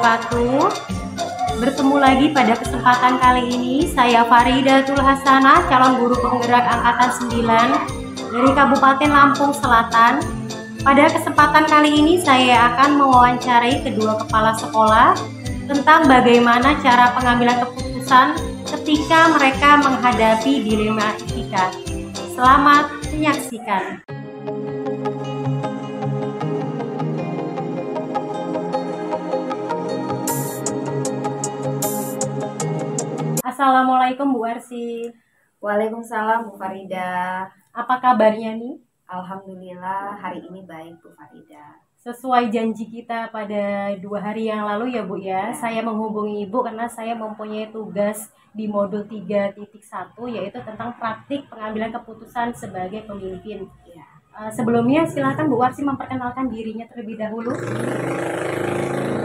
wabarakatuh. Bertemu lagi pada kesempatan kali ini. Saya Faridatul Hasanah, calon guru penggerak angkatan 9 dari Kabupaten Lampung Selatan. Pada kesempatan kali ini saya akan mewawancarai kedua kepala sekolah tentang bagaimana cara pengambilan keputusan ketika mereka menghadapi dilema etika. Selamat menyaksikan. Assalamualaikum Bu Arsi. Waalaikumsalam Bu Farida. Apa kabarnya nih? Alhamdulillah hari ini baik Bu Farida. Sesuai janji kita pada 2 hari yang lalu ya Bu ya, saya menghubungi Ibu karena saya mempunyai tugas di modul 3.1 yaitu tentang praktik pengambilan keputusan sebagai pemimpin. Ya. Sebelumnya silakan Bu Arsi memperkenalkan dirinya terlebih dahulu.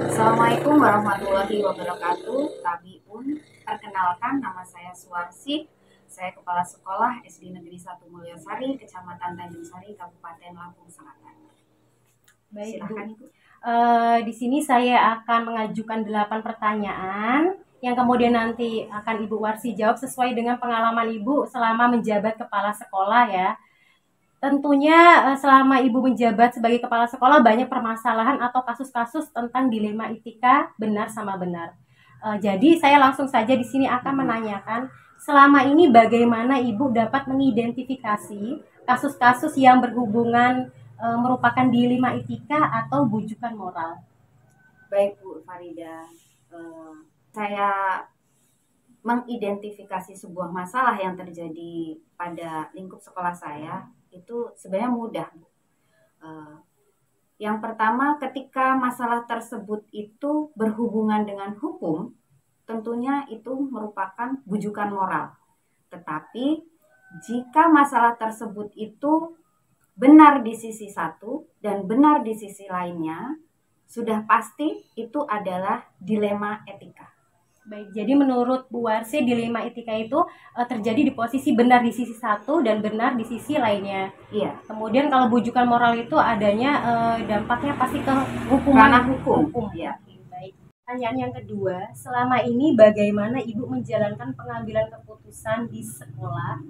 Assalamualaikum warahmatullahi wabarakatuh. Tabiun, perkenalkan nama saya Suwarsi. Saya Kepala Sekolah SD Negeri 1 Mulyasari, Kecamatan Tanjung Sari, Kabupaten Lampung Selatan. Baik, silakan Bu. Di sini saya akan mengajukan 8 pertanyaan yang kemudian nanti akan Ibu Warsi jawab sesuai dengan pengalaman Ibu selama menjabat kepala sekolah ya. Tentunya selama Ibu menjabat sebagai kepala sekolah banyak permasalahan atau kasus-kasus tentang dilema etika benar sama benar. Jadi saya langsung saja di sini akan menanyakan selama ini bagaimana Ibu dapat mengidentifikasi kasus-kasus yang berhubungan merupakan dilema etika atau bujukan moral. Baik Bu Farida, saya mengidentifikasi sebuah masalah yang terjadi pada lingkup sekolah saya itu sebenarnya mudah. Yang pertama, ketika masalah tersebut itu berhubungan dengan hukum, tentunya itu merupakan bujukan moral. Tetapi jika masalah tersebut itu benar di sisi satu dan benar di sisi lainnya, sudah pasti itu adalah dilema etika. Baik, jadi menurut Bu Warsi dilema etika itu terjadi di posisi benar di sisi satu dan benar di sisi lainnya. Iya. Kemudian kalau bujukan moral itu adanya dampaknya pasti ke hukuman. Karena hukum. Ya. Baik. Pertanyaan yang kedua, selama ini bagaimana Ibu menjalankan pengambilan keputusan di sekolah,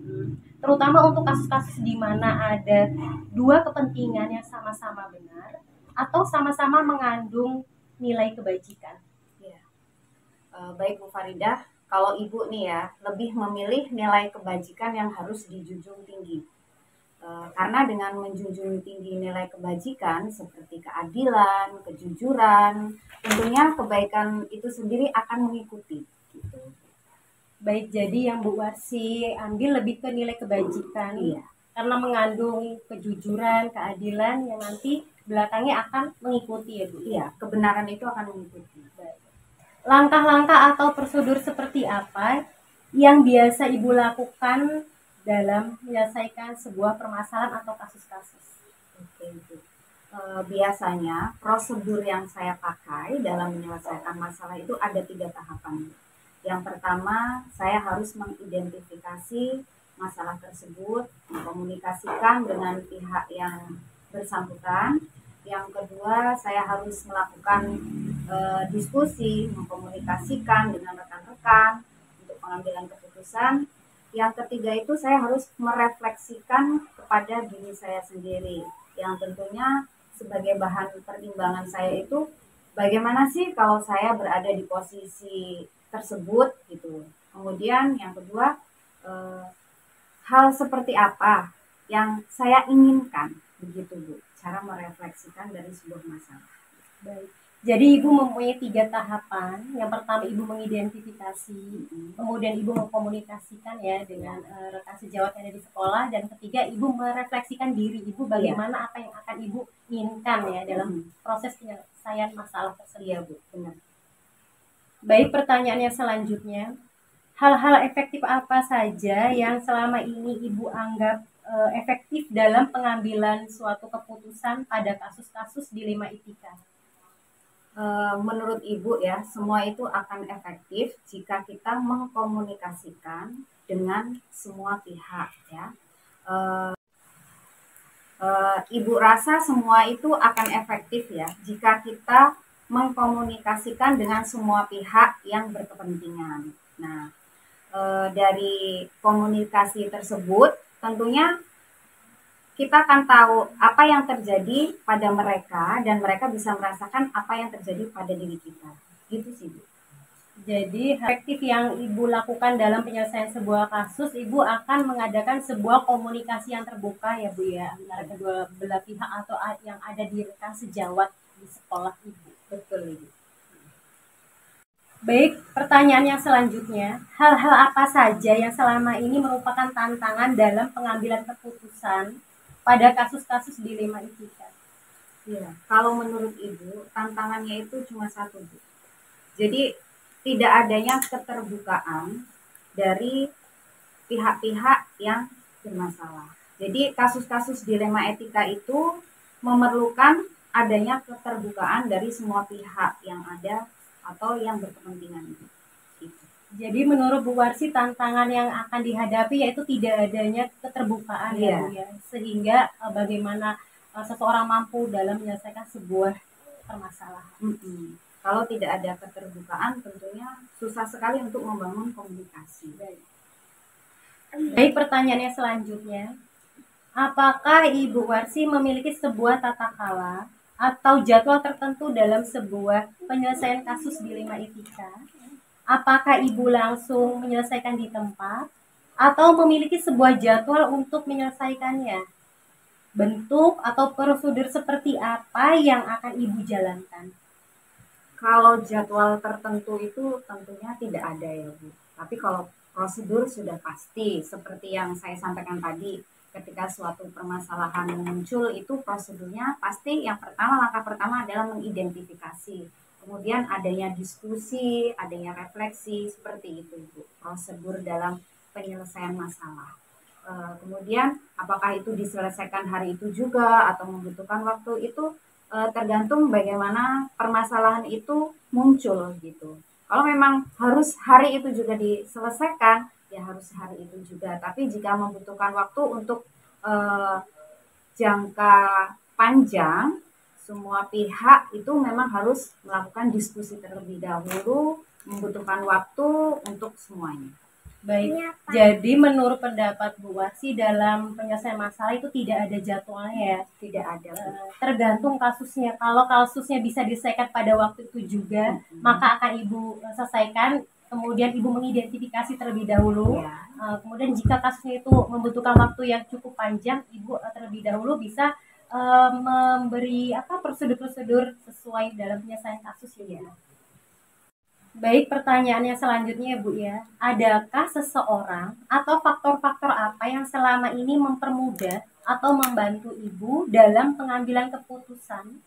terutama untuk kasus-kasus di mana ada dua kepentingan yang sama-sama benar atau sama-sama mengandung nilai kebajikan? Baik Bu Farida, kalau Ibu nih ya lebih memilih nilai kebajikan yang harus dijunjung tinggi. Karena dengan menjunjung tinggi nilai kebajikan seperti keadilan, kejujuran, tentunya kebaikan itu sendiri akan mengikuti. Gitu. Baik, jadi yang Bu Warsi ambil lebih ke nilai kebajikan. Iya. Karena mengandung kejujuran, keadilan yang nanti belakangnya akan mengikuti ya Bu. Iya, kebenaran itu akan mengikuti. Baik. Langkah-langkah atau prosedur seperti apa yang biasa Ibu lakukan dalam menyelesaikan sebuah permasalahan atau kasus-kasus? Oke, Bu. Biasanya prosedur yang saya pakai dalam menyelesaikan masalah itu ada 3 tahapan. Yang pertama, saya harus mengidentifikasi masalah tersebut, mengkomunikasikan dengan pihak yang bersangkutan. Yang kedua, saya harus melakukan diskusi, mengkomunikasikan dengan rekan-rekan untuk pengambilan keputusan. Yang ketiga itu saya harus merefleksikan kepada diri saya sendiri, yang tentunya sebagai bahan pertimbangan saya itu bagaimana sih kalau saya berada di posisi tersebut gitu. Kemudian yang kedua, hal seperti apa yang saya inginkan, begitu Bu, cara merefleksikan dari sebuah masalah. Baik. Jadi Ibu mempunyai 3 tahapan. Yang pertama Ibu mengidentifikasi, kemudian Ibu mengkomunikasikan ya dengan rekan sejawat yang ada di sekolah, dan ketiga Ibu merefleksikan diri Ibu bagaimana apa yang akan Ibu inginkan ya dalam proses penyelesaian masalah tersebut. Iya Bu, benar. Baik, pertanyaannya selanjutnya, hal-hal efektif apa saja yang selama ini Ibu anggap efektif dalam pengambilan suatu keputusan pada kasus-kasus dilema etika? Menurut Ibu ya, semua itu akan efektif jika kita mengkomunikasikan dengan semua pihak ya. Ibu rasa semua itu akan efektif ya jika kita mengkomunikasikan dengan semua pihak yang berkepentingan. Nah, dari komunikasi tersebut tentunya kita akan tahu apa yang terjadi pada mereka dan mereka bisa merasakan apa yang terjadi pada diri kita. Gitu sih, Bu. Jadi efektif yang Ibu lakukan dalam penyelesaian sebuah kasus, Ibu akan mengadakan sebuah komunikasi yang terbuka ya Bu ya, antara kedua belah pihak atau yang ada di rekan sejawat di sekolah Ibu. Betul, Ibu. Baik, pertanyaan yang selanjutnya, hal-hal apa saja yang selama ini merupakan tantangan dalam pengambilan keputusan pada kasus-kasus dilema etika? Ya, kalau menurut Ibu, tantangannya itu cuma satu, Bu. Jadi, tidak adanya keterbukaan dari pihak-pihak yang bermasalah. Jadi, kasus-kasus dilema etika itu memerlukan adanya keterbukaan dari semua pihak yang ada atau yang berkepentingan. Gitu. Jadi menurut Bu Warsi tantangan yang akan dihadapi yaitu tidak adanya keterbukaan ya Bu ya, sehingga bagaimana seseorang mampu dalam menyelesaikan sebuah permasalahan. Kalau tidak ada keterbukaan tentunya susah sekali untuk membangun komunikasi. Baik, pertanyaannya selanjutnya, apakah Ibu Warsi memiliki sebuah tata krama atau jadwal tertentu dalam sebuah penyelesaian kasus dilema etika? Apakah Ibu langsung menyelesaikan di tempat atau memiliki sebuah jadwal untuk menyelesaikannya? Bentuk atau prosedur seperti apa yang akan Ibu jalankan? Kalau jadwal tertentu itu tentunya tidak ada ya Bu. Tapi kalau prosedur sudah pasti, seperti yang saya sampaikan tadi, ketika suatu permasalahan muncul itu prosedurnya pasti yang pertama, langkah pertama adalah mengidentifikasi. Kemudian adanya diskusi, adanya refleksi, seperti itu Bu, prosedur dalam penyelesaian masalah. Kemudian apakah itu diselesaikan hari itu juga atau membutuhkan waktu itu tergantung bagaimana permasalahan itu muncul gitu. Kalau memang harus hari itu juga diselesaikan, ya harus hari itu juga. Tapi jika membutuhkan waktu untuk jangka panjang, semua pihak itu memang harus melakukan diskusi terlebih dahulu, membutuhkan waktu untuk semuanya. Baik, jadi menurut pendapat Bu Warsi dalam penyelesaian masalah itu tidak ada jadwalnya ya? Tidak ada. Tergantung kasusnya. Kalau kasusnya bisa diselesaikan pada waktu itu juga, maka akan Ibu selesaikan. Kemudian Ibu mengidentifikasi terlebih dahulu. Ya. Kemudian jika kasusnya itu membutuhkan waktu yang cukup panjang, Ibu terlebih dahulu bisa memberi prosedur-prosedur sesuai dalam penyelesaian kasus ya. Baik, pertanyaannya selanjutnya Bu ya. Adakah seseorang atau faktor-faktor apa yang selama ini mempermudah atau membantu Ibu dalam pengambilan keputusan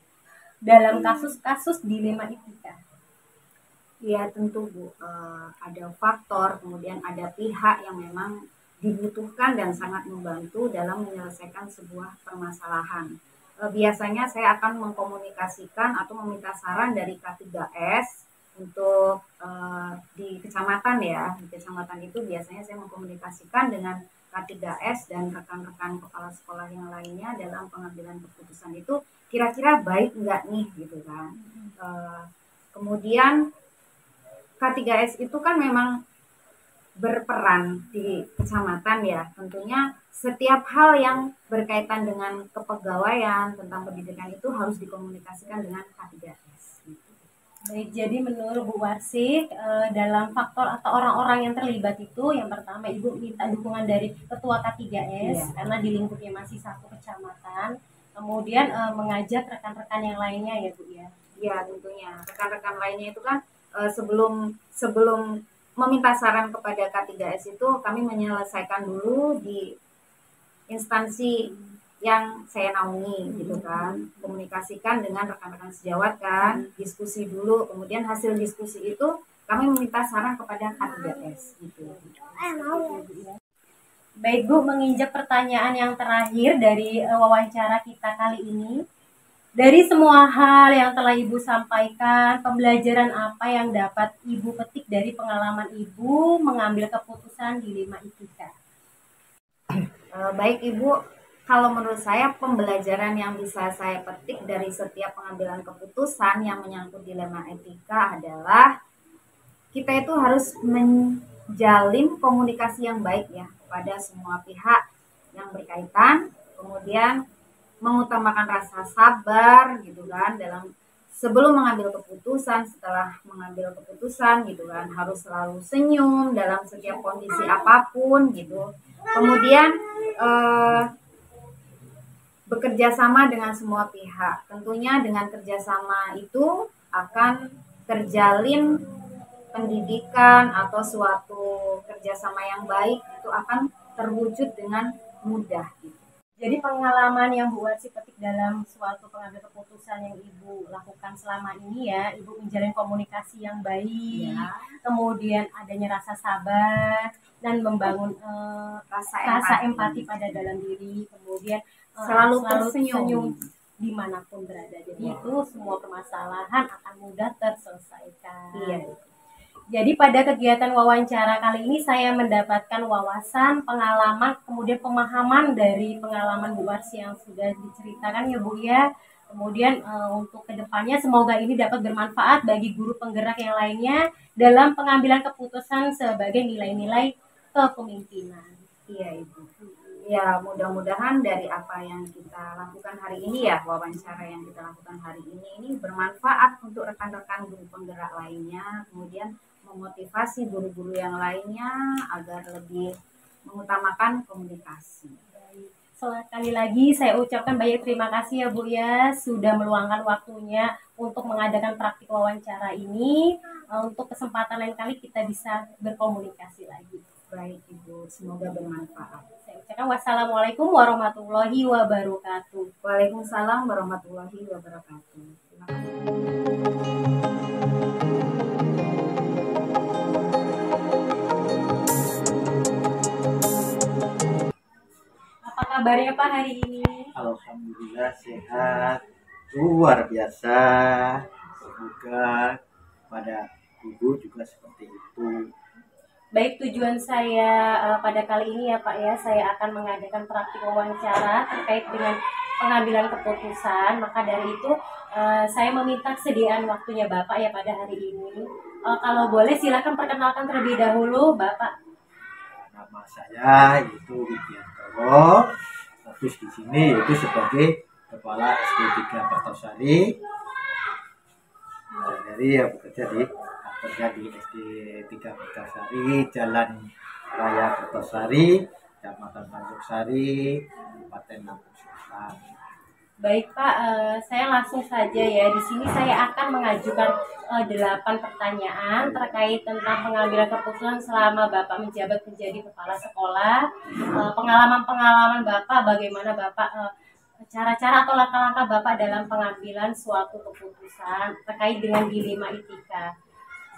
dalam kasus-kasus dilema etika? Ya tentu Bu, ada faktor, kemudian ada pihak yang memang dibutuhkan dan sangat membantu dalam menyelesaikan sebuah permasalahan. Biasanya saya akan mengkomunikasikan atau meminta saran dari K3S untuk di kecamatan ya. Di kecamatan itu biasanya saya mengkomunikasikan dengan K3S dan rekan-rekan kepala sekolah yang lainnya dalam pengambilan keputusan itu kira-kira baik enggak nih gitu kan. Kemudian K3S itu kan memang berperan di kecamatan ya, tentunya setiap hal yang berkaitan dengan kepegawaian tentang pendidikan itu harus dikomunikasikan dengan K3S. Baik, jadi menurut Bu Warsi dalam faktor atau orang-orang yang terlibat itu, yang pertama Ibu minta dukungan dari Ketua K3S karena di lingkupnya masih satu kecamatan, kemudian mengajak rekan-rekan yang lainnya ya Bu ya. Iya tentunya rekan-rekan lainnya itu kan sebelum meminta saran kepada K3S itu kami menyelesaikan dulu di instansi yang saya naungi gitu kan, komunikasikan dengan rekan-rekan sejawat kan, diskusi dulu, kemudian hasil diskusi itu kami meminta saran kepada K3S gitu. Baik Bu, menginjak pertanyaan yang terakhir dari wawancara kita kali ini. Dari semua hal yang telah Ibu sampaikan, pembelajaran apa yang dapat Ibu petik dari pengalaman Ibu mengambil keputusan dilema etika? Baik Ibu, Kalau menurut saya pembelajaran yang bisa saya petik dari setiap pengambilan keputusan yang menyangkut dilema etika adalah kita itu harus menjalin komunikasi yang baik ya pada semua pihak yang berkaitan, kemudian mengutamakan rasa sabar gitu kan dalam sebelum mengambil keputusan, setelah mengambil keputusan gitu kan, harus selalu senyum dalam setiap kondisi apapun gitu. Kemudian bekerja sama dengan semua pihak. Tentunya dengan kerjasama itu akan terjalin pendidikan atau suatu kerjasama yang baik itu akan terwujud dengan mudah. Gitu. Jadi pengalaman yang Bu Warsi petik dalam suatu pengambil keputusan yang Ibu lakukan selama ini ya, Ibu menjalin komunikasi yang baik, ya. Kemudian adanya rasa sabar dan membangun rasa empati pada dalam diri, kemudian selalu tersenyum dimanapun berada. Jadi itu semua permasalahan akan mudah terselesaikan. Iya. Jadi pada kegiatan wawancara kali ini saya mendapatkan wawasan, pengalaman, kemudian pemahaman dari pengalaman Bu Warsi yang sudah diceritakan ya Bu ya. Kemudian untuk kedepannya semoga ini dapat bermanfaat bagi guru penggerak yang lainnya dalam pengambilan keputusan sebagai nilai-nilai kepemimpinan. Iya Ibu. Ya mudah-mudahan dari apa yang kita lakukan hari ini ya, wawancara yang kita lakukan hari ini bermanfaat untuk rekan-rekan guru penggerak lainnya, kemudian memotivasi guru-guru yang lainnya agar lebih mengutamakan komunikasi. Sekali lagi saya ucapkan banyak terima kasih ya Bu ya sudah meluangkan waktunya untuk mengadakan praktik wawancara ini. Untuk kesempatan lain kali kita bisa berkomunikasi lagi. Baik Ibu, semoga bermanfaat. Saya ucapkan wassalamualaikum warahmatullahi wabarakatuh. Waalaikumsalam warahmatullahi wabarakatuh. Terima kasih. Apa kabarnya Pak hari ini? Alhamdulillah sehat, luar biasa. Semoga pada Ibu juga seperti itu. Baik, tujuan saya pada kali ini ya Pak ya, saya akan mengadakan praktik wawancara terkait dengan pengambilan keputusan. Maka dari itu saya meminta kesediaan waktunya Bapak ya pada hari ini. Kalau boleh silakan perkenalkan terlebih dahulu Bapak. Nama saya itu Widiantoro. Status di sini yaitu sebagai Kepala SD 3 Kertosari. Dari yang bekerja di SD 3 Kertosari, Jalan Raya Kertosari, Kecamatan Tanjursari, Kabupaten Lampung Selatan. Baik Pak, saya langsung saja ya. Di sini saya akan mengajukan 8 pertanyaan terkait tentang pengambilan keputusan selama Bapak menjabat menjadi kepala sekolah. Pengalaman-pengalaman Bapak, bagaimana Bapak cara-cara atau langkah-langkah Bapak dalam pengambilan suatu keputusan terkait dengan dilema etika.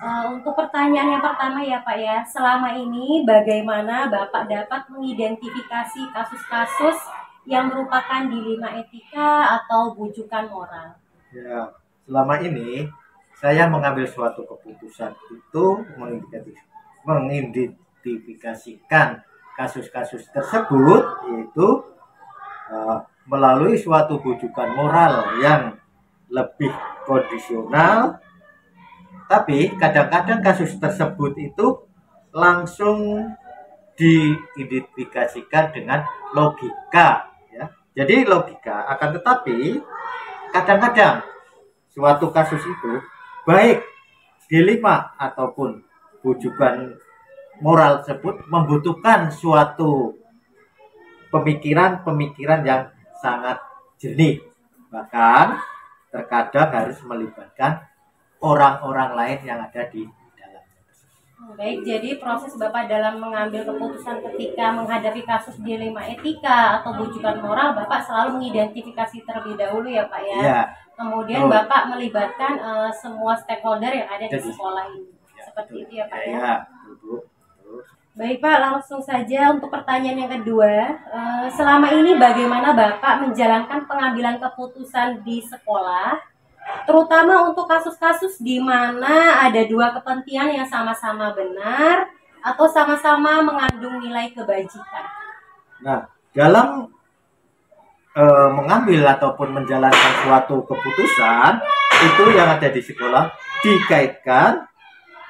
Untuk pertanyaan yang pertama ya Pak ya, selama ini bagaimana Bapak dapat mengidentifikasi kasus-kasus yang merupakan dilema etika atau bujukan moral? Ya, selama ini saya mengambil suatu keputusan itu mengidentifikasikan kasus-kasus tersebut yaitu melalui suatu bujukan moral yang lebih kondisional. Tapi kadang-kadang kasus tersebut itu langsung diidentifikasikan dengan logika ya. Jadi logika, akan tetapi kadang-kadang suatu kasus itu baik dilema ataupun bujukan moral tersebut membutuhkan suatu pemikiran yang sangat jernih. Bahkan terkadang harus melibatkan orang-orang lain yang ada di dalamnya. Baik, jadi proses Bapak dalam mengambil keputusan ketika menghadapi kasus dilema etika atau bujukan moral, Bapak selalu mengidentifikasi terlebih dahulu ya Pak ya. Ya. Kemudian Bapak melibatkan semua stakeholder yang ada di sekolah ini. Ya, seperti itu ya Pak ya. Ya. Baik Pak, langsung saja untuk pertanyaan yang kedua. Selama ini bagaimana Bapak menjalankan pengambilan keputusan di sekolah? Terutama untuk kasus-kasus di mana ada dua kepentingan yang sama-sama benar atau sama-sama mengandung nilai kebajikan. Nah, dalam mengambil ataupun menjalankan suatu keputusan itu yang ada di sekolah dikaitkan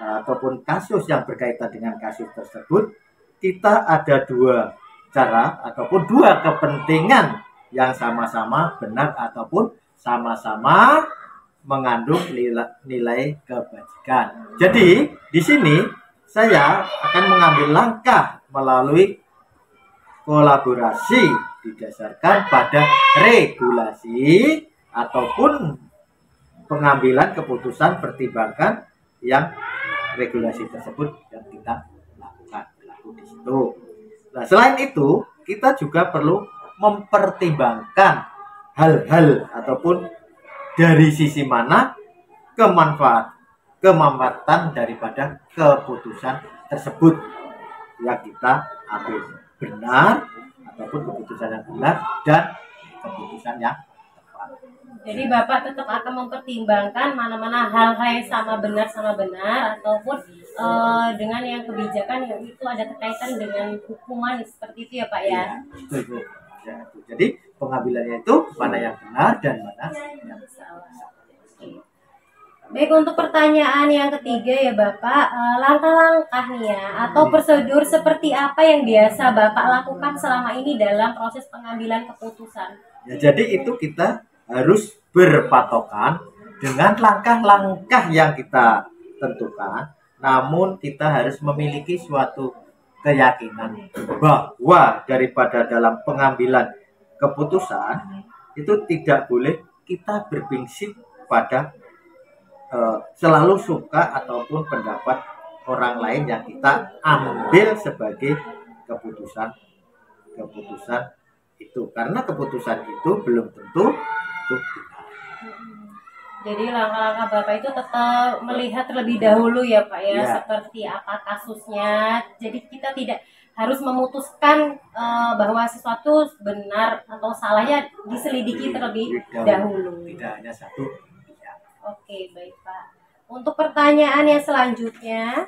ataupun kasus yang berkaitan dengan kasus tersebut, kita ada dua cara ataupun dua kepentingan yang sama-sama benar ataupun sama-sama mengandung nilai kebajikan. Jadi di sini saya akan mengambil langkah melalui kolaborasi didasarkan pada regulasi ataupun pengambilan keputusan pertimbangan yang regulasi tersebut yang kita lakukan berlaku di situ. Nah, selain itu kita juga perlu mempertimbangkan hal-hal ataupun dari sisi mana kemanfaatan daripada keputusan tersebut yang kita ambil, benar ataupun keputusan yang benar dan keputusan yang tepat. Jadi Bapak tetap akan mempertimbangkan mana-mana hal-hal yang sama benar ataupun dengan yang kebijakan yang itu ada kaitan dengan hukuman seperti itu ya Pak ya. Betul. Ya, jadi pengambilannya itu mana yang benar dan mana yang salah. Baik, untuk pertanyaan yang ketiga ya Bapak, langkah-langkah nih ya atau prosedur seperti apa yang biasa Bapak lakukan selama ini dalam proses pengambilan keputusan? Ya, jadi itu kita harus berpatokan dengan langkah-langkah yang kita tentukan, namun kita harus memiliki suatu keyakinan bahwa daripada dalam pengambilan keputusan itu tidak boleh kita berprinsip pada selalu suka ataupun pendapat orang lain yang kita ambil sebagai keputusan itu, karena keputusan itu belum tentu itu benar. Jadi langkah-langkah Bapak itu tetap melihat terlebih dahulu ya Pak ya, seperti apa kasusnya. Jadi kita tidak harus memutuskan bahwa sesuatu benar atau salahnya, diselidiki terlebih dahulu. Tidak hanya satu. Oke, baik Pak. Untuk pertanyaan yang selanjutnya,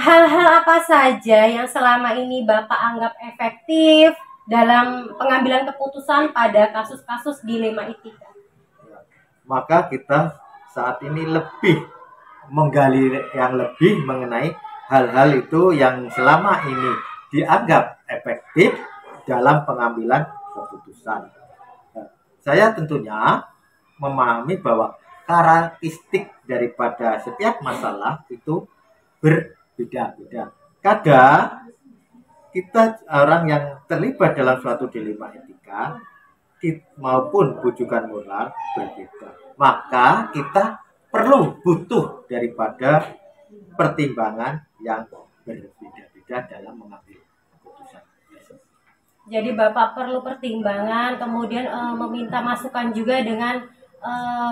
hal-hal apa saja yang selama ini Bapak anggap efektif dalam pengambilan keputusan pada kasus-kasus dilema etika? Maka kita saat ini lebih menggali yang lebih mengenai hal-hal itu yang selama ini dianggap efektif dalam pengambilan keputusan. Saya tentunya memahami bahwa karakteristik daripada setiap masalah itu berbeda-beda. Kadang kita orang yang terlibat dalam suatu dilema etika maupun bujukan moral berbeda. Maka kita butuh daripada pertimbangan yang berbeda-beda dalam mengambil keputusan. Jadi Bapak perlu pertimbangan, kemudian meminta masukan juga dengan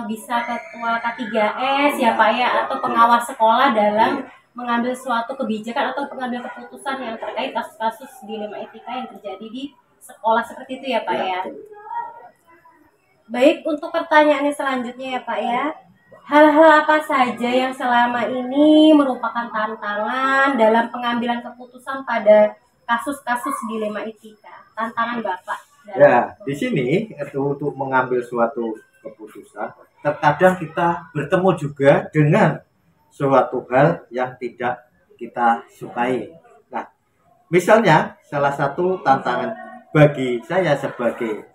bisa ketua K3S ya Pak ya, atau pengawas sekolah dalam mengambil suatu kebijakan atau pengambil keputusan yang terkait kasus-kasus dilema etika yang terjadi di sekolah seperti itu ya Pak ya. Baik, untuk pertanyaan yang selanjutnya ya Pak ya, hal-hal apa saja yang selama ini merupakan tantangan dalam pengambilan keputusan pada kasus-kasus dilema etika? Tantangan Bapak. Ya, di sini untuk mengambil suatu keputusan, terkadang kita bertemu juga dengan suatu hal yang tidak kita sukai. Nah, misalnya salah satu tantangan bagi saya sebagai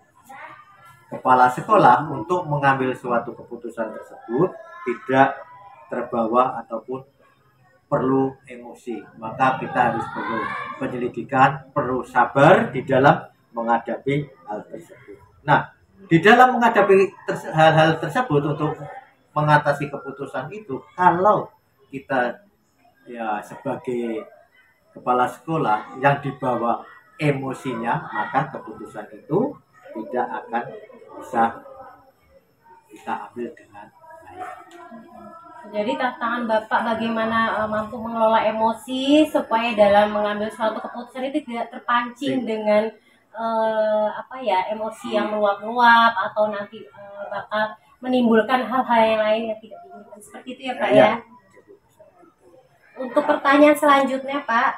kepala sekolah untuk mengambil suatu keputusan tersebut tidak terbawa ataupun perlu emosi. Maka kita harus perlu penyelidikan, perlu sabar di dalam menghadapi hal tersebut. Nah, di dalam menghadapi hal-hal tersebut untuk mengatasi keputusan itu, kalau kita ya sebagai kepala sekolah yang dibawa emosinya, maka keputusan itu tidak akan bisa kita ambil dengan baik. Jadi tantangan Bapak bagaimana mampu mengelola emosi supaya dalam mengambil suatu keputusan itu tidak terpancing dengan emosi yang meluap-luap atau nanti bakal menimbulkan hal-hal yang lain yang tidak diinginkan. Seperti itu ya Pak ya. Untuk pertanyaan selanjutnya Pak,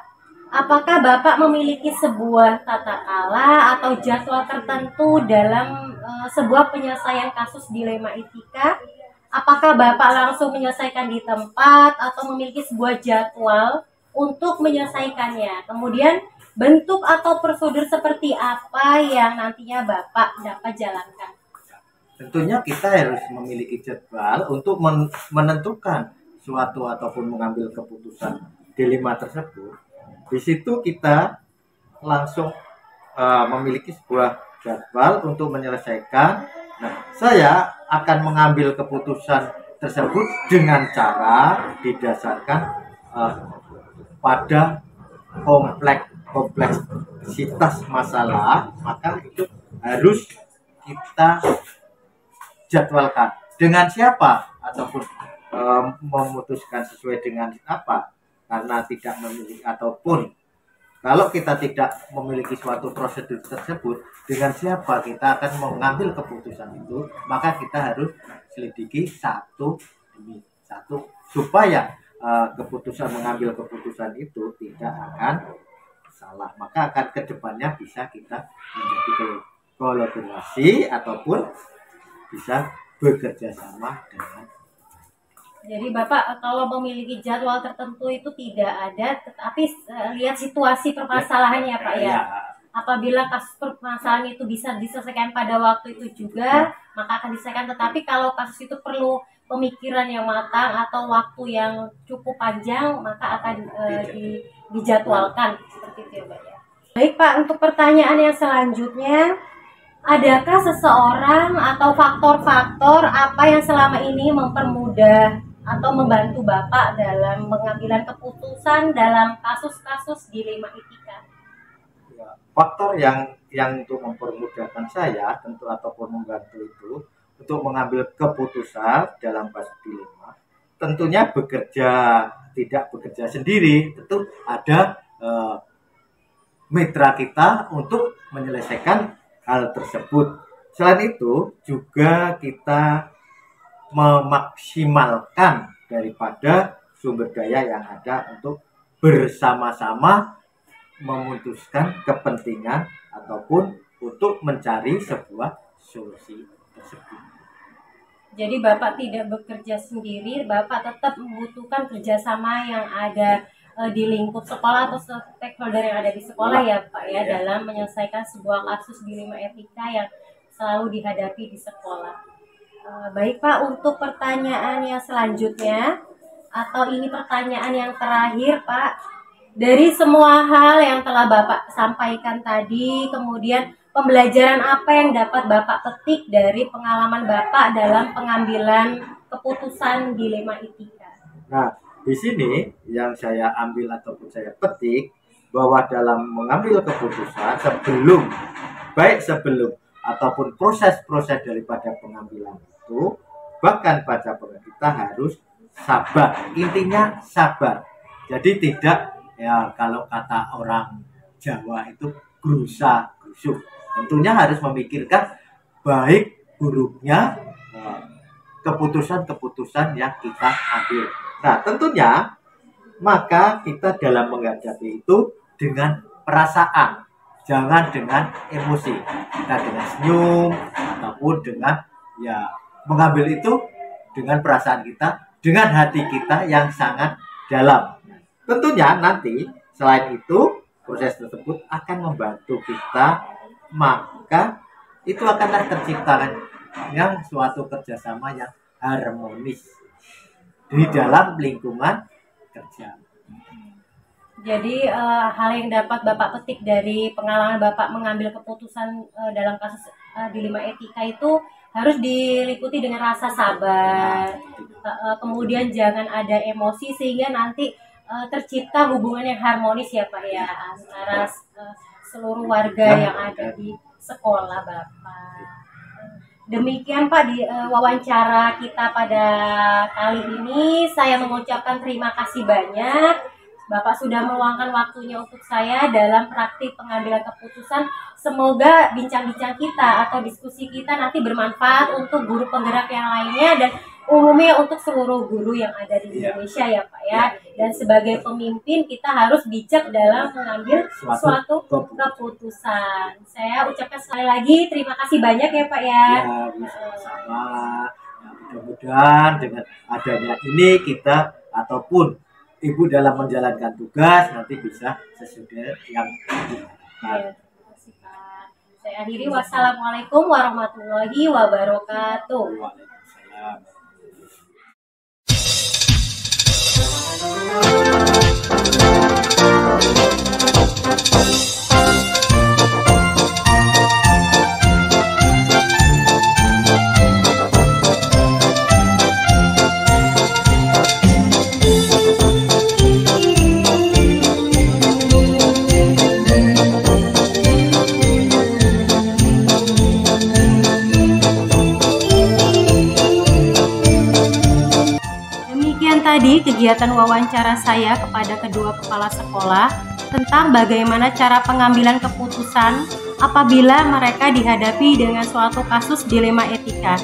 apakah Bapak memiliki sebuah tata ala atau jadwal tertentu dalam sebuah penyelesaian kasus dilema etika? Apakah Bapak langsung menyelesaikan di tempat atau memiliki sebuah jadwal untuk menyelesaikannya? Kemudian bentuk atau prosedur seperti apa yang nantinya Bapak dapat jalankan? Tentunya kita harus memiliki jadwal untuk menentukan suatu ataupun mengambil keputusan dilema tersebut. Di situ kita langsung memiliki sebuah jadwal untuk menyelesaikan. Nah, saya akan mengambil keputusan tersebut dengan cara didasarkan pada kompleksitas masalah, maka itu harus kita jadwalkan dengan siapa ataupun memutuskan sesuai dengan apa, karena tidak memiliki ataupun kalau kita tidak memiliki suatu prosedur tersebut, dengan siapa kita akan mengambil keputusan itu, maka kita harus selidiki satu demi satu supaya mengambil keputusan itu tidak akan salah, maka akan kedepannya bisa kita menjadi kolaborasi ataupun bisa bekerja sama dengan. Jadi Bapak kalau memiliki jadwal tertentu itu tidak ada, tetapi lihat situasi permasalahannya Pak ya. Apabila kasus permasalahan itu bisa diselesaikan pada waktu itu juga, maka akan diselesaikan. Tetapi kalau kasus itu perlu pemikiran yang matang atau waktu yang cukup panjang, maka akan dijadwalkan seperti itu ya Pak ya. Baik Pak, untuk pertanyaan yang selanjutnya, adakah seseorang atau faktor-faktor apa yang selama ini mempermudah atau membantu Bapak dalam pengambilan keputusan dalam kasus-kasus dilema etika? Ya, faktor yang untuk mempermudahkan saya tentu ataupun membantu itu untuk mengambil keputusan dalam kasus dilema, tentunya tidak bekerja sendiri, tentu ada mitra kita untuk menyelesaikan hal tersebut. Selain itu juga kita memaksimalkan daripada sumber daya yang ada untuk bersama-sama memutuskan kepentingan ataupun untuk mencari sebuah solusi tersebut. Jadi Bapak tidak bekerja sendiri, Bapak tetap membutuhkan kerjasama yang ada di lingkup sekolah atau stakeholder yang ada di sekolah ya Pak ya, dalam menyelesaikan sebuah kasus dilema etika yang selalu dihadapi di sekolah. Baik Pak, untuk pertanyaan yang selanjutnya, atau ini pertanyaan yang terakhir Pak, dari semua hal yang telah Bapak sampaikan tadi, kemudian pembelajaran apa yang dapat Bapak petik dari pengalaman Bapak dalam pengambilan keputusan dilema etika? Nah, di sini yang saya ambil ataupun saya petik bahwa dalam mengambil keputusan sebelum ataupun proses-proses daripada pengambilan itu, bahkan pada kita harus sabar. Intinya sabar. Jadi tidak ya, kalau kata orang Jawa itu gerusa gerusuk. Tentunya harus memikirkan baik buruknya keputusan-keputusan yang kita ambil. Nah, tentunya maka kita dalam menghadapi itu dengan perasaan, jangan dengan emosi. Kita dengan senyum ataupun dengan mengambil itu dengan perasaan kita, dengan hati kita yang sangat dalam. Tentunya nanti selain itu proses tersebut akan membantu kita, maka itu akan terciptakan yang suatu kerjasama yang harmonis di dalam lingkungan kerja. Jadi hal yang dapat Bapak petik dari pengalaman Bapak mengambil keputusan dalam kasus dilema etika itu harus diliputi dengan rasa sabar, kemudian jangan ada emosi sehingga nanti tercipta hubungan yang harmonis ya Pak ya antara seluruh warga yang ada di sekolah Bapak. Demikian Pak di wawancara kita pada kali ini. Saya mengucapkan terima kasih banyak. Bapak sudah meluangkan waktunya untuk saya dalam praktik pengambilan keputusan. Semoga bincang-bincang kita atau diskusi kita nanti bermanfaat untuk guru penggerak yang lainnya dan umumnya untuk seluruh guru yang ada di Iya. Indonesia ya Pak ya. Dan sebagai pemimpin kita harus bijak dalam mengambil suatu keputusan. Saya ucapkan sekali lagi terima kasih banyak ya Pak ya. Ya, sama-sama. Ya, mudah-mudahan dengan adanya ini kita ataupun ibu dalam menjalankan tugas nanti bisa sesuai yang diharapkan. Ya, terima kasih Pak. Saya akhiri, wassalamualaikum warahmatullahi wabarakatuh. Waalaikumsalam. Demikian tadi kegiatan wawancara saya kepada kedua kepala sekolah tentang bagaimana cara pengambilan keputusan apabila mereka dihadapi dengan suatu kasus dilema etika.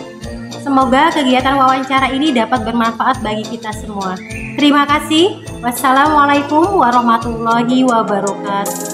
Semoga kegiatan wawancara ini dapat bermanfaat bagi kita semua. Terima kasih. Wassalamualaikum warahmatullahi wabarakatuh.